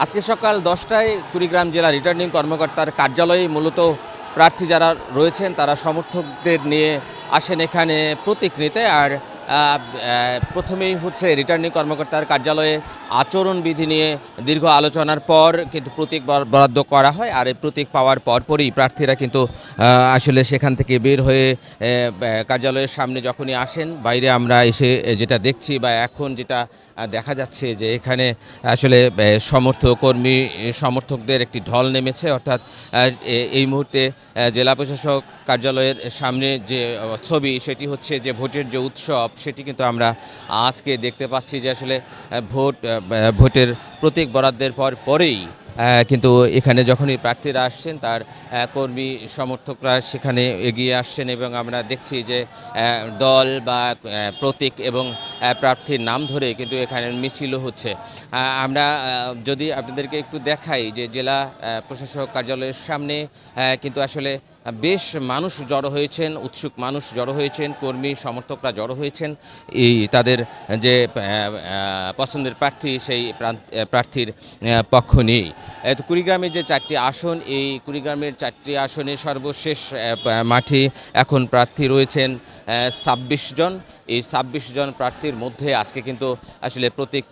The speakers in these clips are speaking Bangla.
আজকে সকাল 10টায় কুড়িগ্রাম জেলা রিটার্নিং কর্মকর্তার কার্যালয়ে মূলত প্রার্থী যারা রয়েছেন তারা সমর্থকদের নিয়ে আসেন এখানে প্রতীক নিতে। আর প্রথমেই হচ্ছে রিটার্নিং কর্মকর্তার কার্যালয়ে আচরণবিধি নিয়ে দীর্ঘ আলোচনার পর কিন্তু প্রতীক বরাদ্দ করা হয়। আর এই প্রতীক পাওয়ার পরপরই প্রার্থীরা কিন্তু আসলে সেখান থেকে বের হয়ে কার্যালয়ের সামনে যখনই আসেন, বাইরে আমরা এসে যেটা দেখছি বা এখন যেটা দেখা যাচ্ছে যে এখানে আসলে কর্মী সমর্থকদের একটি ঢল নেমেছে। অর্থাৎ এই মুহূর্তে জেলা প্রশাসক কার্যালয়ের সামনে যে ছবি, সেটি হচ্ছে যে ভোটের যে উৎসব, সেটি কিন্তু আমরা আজকে দেখতে পাচ্ছি যে আসলে ভোটের প্রতীক বরাদ্দের পরেই কিন্তু এখানে যখনই প্রার্থীরা আসছেন তার কর্মী সমর্থকরা সেখানে এগিয়ে আসছেন এবং আমরা দেখছি যে দল বা প্রতীক এবং প্রার্থীর নাম ধরে কিন্তু এখানে মিছিলও হচ্ছে। আমরা যদি আপনাদেরকে একটু দেখাই যে জেলা প্রশাসক কার্যালয়ের সামনে কিন্তু আসলে বেশ মানুষ জড়ো হয়েছেন, উৎসুক মানুষ জড়ো হয়েছেন, কর্মী সমর্থকরা জড়ো হয়েছেন এই তাদের যে পছন্দের প্রার্থী সেই প্রার্থীর পক্ষ নিয়েই। তো কুড়িগ্রামের যে 4টি আসন, এই কুড়িগ্রামের 4টি আসনে সর্বশেষ মাঠে এখন প্রার্থী রয়েছেন 26 জন। এই 26 জন প্রার্থীর মধ্যে আজকে কিন্তু আসলে প্রতীক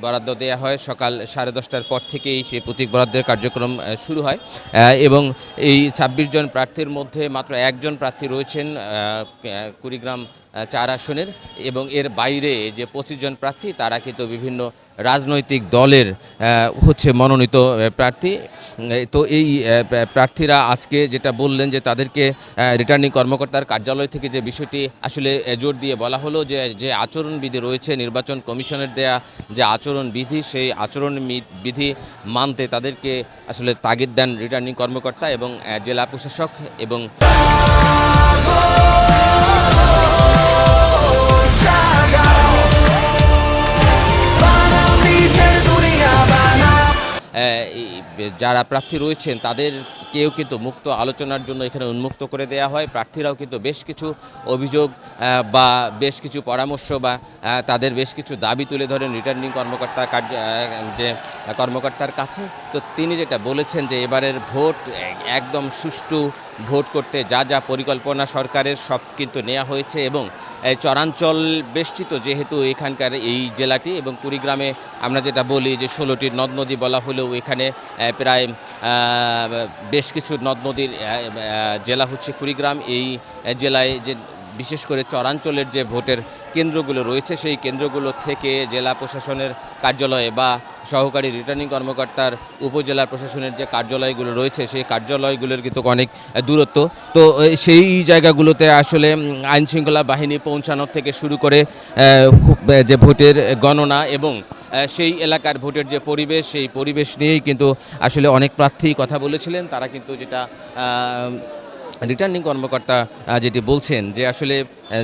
বরাদ্দ দেওয়া হয়। সকাল 10:30টার পর থেকেই সেই প্রতীক বরাদ্দের কার্যক্রম শুরু হয় এবং এই 26 জন প্রার্থীর মধ্যে মাত্র একজন প্রার্থী রয়েছেন কুড়িগ্রাম 4 আসনের এবং এর বাইরে যে 25 জন প্রার্থী তারা কিন্তু বিভিন্ন রাজনৈতিক দলের হচ্ছে মনোনীত প্রার্থী। তো এই প্রার্থীরা আজকে যেটা বললেন যে তাদেরকে রিটার্নিং কর্মকর্তার কার্যালয় থেকে যে বিষয়টি আসলে জোর দিয়ে বলা হলো যে আচরণবিধি রয়েছে, নির্বাচন কমিশনের দেয়া যে আচরণবিধি, সেই আচরণবিধি মানতে তাদেরকে আসলে তাগিদ দেন রিটার্নিং কর্মকর্তা এবং জেলা প্রশাসক। এবং যারা প্রার্থী রয়েছেন তাদের কেউ কিন্তু মুক্ত আলোচনার জন্য এখানে উন্মুক্ত করে দেওয়া হয়। প্রার্থীরাও কিন্তু বেশ কিছু অভিযোগ বা বেশ কিছু পরামর্শ বা তাদের বেশ কিছু দাবি তুলে ধরেন রিটার্নিং কর্মকর্তার কাছে। তো তিনি যেটা বলেছেন যে এবারের ভোট একদম সুষ্ঠু ভোট করতে যা যা পরিকল্পনা সরকারের সব কিন্তু নেওয়া হয়েছে এবং চরাঞ্চল বেষ্টিত যেহেতু এখানকার এই জেলাটি এবং কুড়িগ্রামে আমরা যেটা বলি যে 16টি নদ নদী বলা হলেও এখানে প্রায় বেশ কিছু নদ নদীর জেলা হচ্ছে কুড়িগ্রাম। এই জেলায় যে বিশেষ করে চরাঞ্চলের যে ভোটের কেন্দ্রগুলো রয়েছে সেই কেন্দ্রগুলো থেকে জেলা প্রশাসনের কার্যালয়ে বা সহকারী রিটার্নিং কর্মকর্তার উপজেলা প্রশাসনের যে কার্যালয়গুলো রয়েছে সেই কার্যালয়গুলোর কিন্তু অনেক দূরত্ব। তো সেই জায়গাগুলোতে আসলে আইনশৃঙ্খলা বাহিনী পৌঁছানোর থেকে শুরু করে যে ভোটের গণনা এবং সেই এলাকার ভোটের যে পরিবেশ, সেই পরিবেশ নিয়েই কিন্তু আসলে অনেক প্রার্থী কথা বলেছিলেন। তারা কিন্তু যেটা রিটার্নিং কর্মকর্তা যেটি বলছেন যে আসলে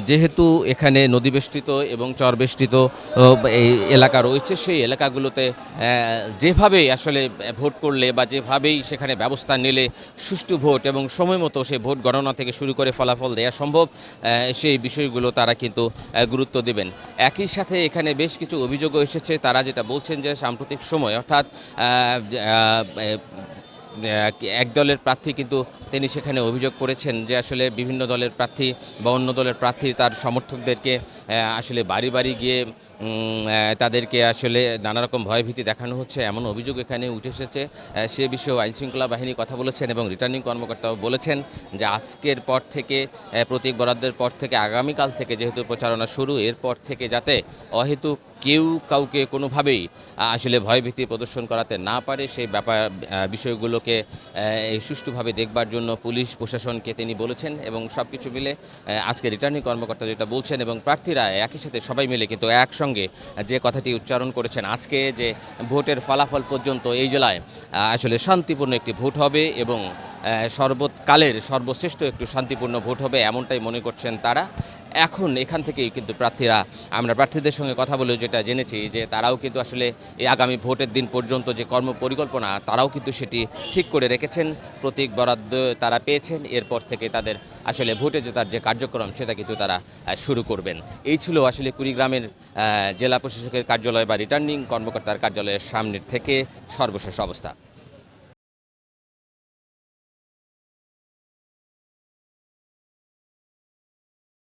যেহেতু এখানে নদীবেষ্টিত এবং চরবেষ্টিত এই এলাকা রয়েছে, সেই এলাকাগুলোতে যেভাবেই আসলে ভোট করলে বা যেভাবেই সেখানে ব্যবস্থা নিলে সুষ্ঠু ভোট এবং সময় মতো সেই ভোট গণনা থেকে শুরু করে ফলাফল দেওয়া সম্ভব, সেই বিষয়গুলো তারা কিন্তু গুরুত্ব দেবেন। একই সাথে এখানে বেশ কিছু অভিযোগও এসেছে। তারা যেটা বলছেন যে সাম্প্রতিক সময় অর্থাৎ এক দলের প্রার্থী কিন্তু তিনি সেখানে অভিযোগ করেছেন যে আসলে বিভিন্ন দলের প্রার্থী বা অন্য দলের প্রার্থী তার সমর্থকদেরকে আসলে বাড়ি বাড়ি গিয়ে তাদেরকে আসলে নানা রকম ভয়ভীতি দেখানো হচ্ছে, এমন অভিযোগ এখানে উঠে এসেছে। সে বিষয়েও আইনশৃঙ্খলা বাহিনী কথা বলেছেন এবং রিটার্নিং কর্মকর্তাও বলেছেন যে আজকের পর থেকে প্রতীক বরাদ্দের পর থেকে আগামীকাল থেকে যেহেতু প্রচারণা শুরু, এরপর থেকে যাতে অহেতুক কেউ কাউকে কোনোভাবেই আসলে ভয়ভীতি প্রদর্শন করাতে না পারে সেই বিষয়গুলোকে সুষ্ঠুভাবে দেখবার জন্য পুলিশ প্রশাসনকে তিনি বলেছেন। এবং সব কিছু মিলে আজকে রিটার্নিং কর্মকর্তা যেটা বলছেন এবং প্রার্থীরা একই সাথে সবাই মিলে কিন্তু একসঙ্গে যে কথাটি উচ্চারণ করেছেন আজকে যে ভোটের ফলাফল পর্যন্ত এই জেলায় আসলে শান্তিপূর্ণ একটি ভোট হবে এবং সর্বকালের সর্বশ্রেষ্ঠ একটু শান্তিপূর্ণ ভোট হবে, এমনটাই মনে করছেন তারা। এখন এখান থেকেই কিন্তু প্রার্থীরা, আমরা প্রার্থীদের সঙ্গে কথা বলে যেটা জেনেছি যে তারাও কিন্তু আসলে এই আগামী ভোটের দিন পর্যন্ত যে কর্মপরিকল্পনা তারাও কিন্তু সেটি ঠিক করে রেখেছেন, প্রতীক বরাদ্দ তারা পেয়েছেন, এরপর থেকে তাদের আসলে ভোটে জেতার যে কার্যক্রম সেটা কিন্তু তারা শুরু করবেন। এই ছিল আসলে কুড়িগ্রামের জেলা প্রশাসকের কার্যালয় বা রিটার্নিং কর্মকর্তার কার্যালয়ের সামনের থেকে সর্বশেষ অবস্থা।